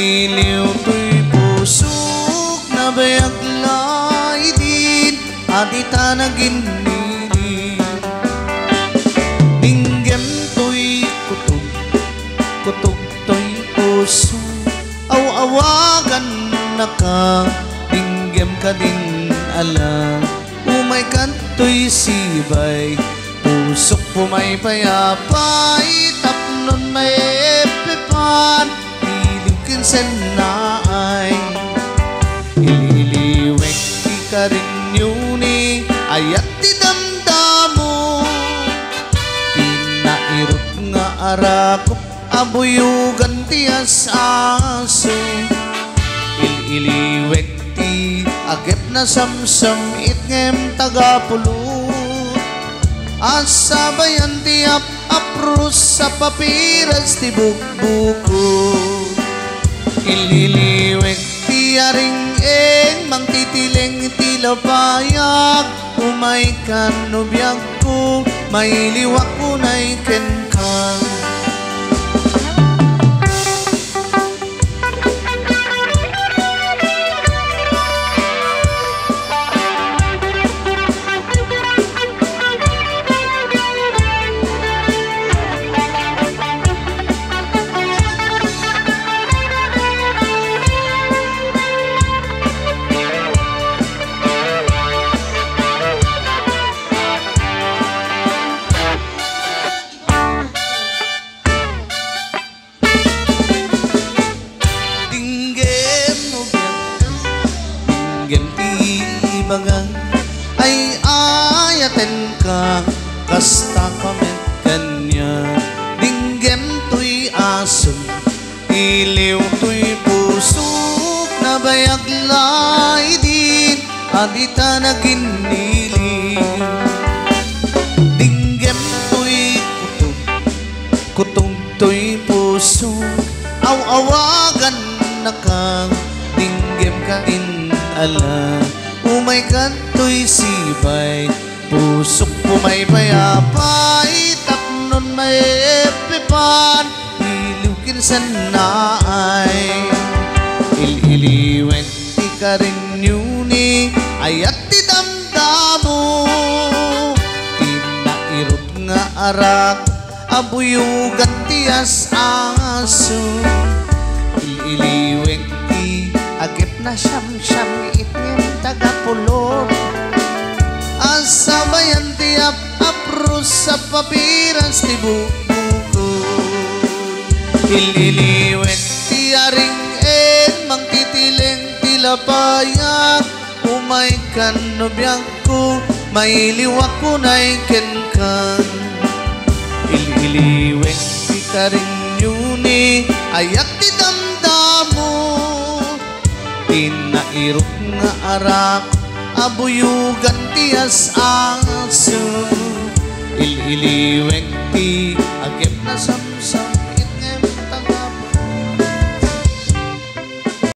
Ililiw to'y pusok na bayaglay din at itanagin nili. Dinggem to'y kutog, kutog to'y puso, aw-awagan na ka, dinggem ka din ala. Umay kanto'y sibay, pusok pumay payapay, tapnon may epipan, ililiwkin senay. Ililiwek di ka rin yuni, ayat di damdamo. Pinairot nga arakop, abuyugan ti asaso. Ililiwek ti agep na samsam, itngem tagapulot. Asabayan ti aprus sa papiras ti bukbuko. Ililiwek ti aring mang titileng ti lapayag. Umay kan nubiyag ko, mailiwak ko na'y kenkang. Bagang ay ayaten ka, kasta pamit kanya. Dinggem to'y asom, iliw to'y pusok na bayaglay din adita na ginili. Dinggem to'y kutog, kutog to'y puso, aw-awagan na ka, dinggem ka in ala. Umay kanto'y sibay, pusok pumay payapay, tapnon may epipan, iliwkin sanay. Ililiwen ti ka rin yuni, ayat ti damdamo. Tinairot nga arak, abuyugan ti asaso. Ililiwen ti agip na siyam-siyam, itngem tagapulot. Asabayan ti aprus sa papiras ti buko. Ililiwet ti aring mang titileng ti lapayag. Umay kan nubiyag ko, mailiwak ko na'y kenkang. Ililiwet ti karing yuni, ayat ti damdamo. Pinairok nga arak, abuyugan ti asaso. Ililiwek ti agep na samsam,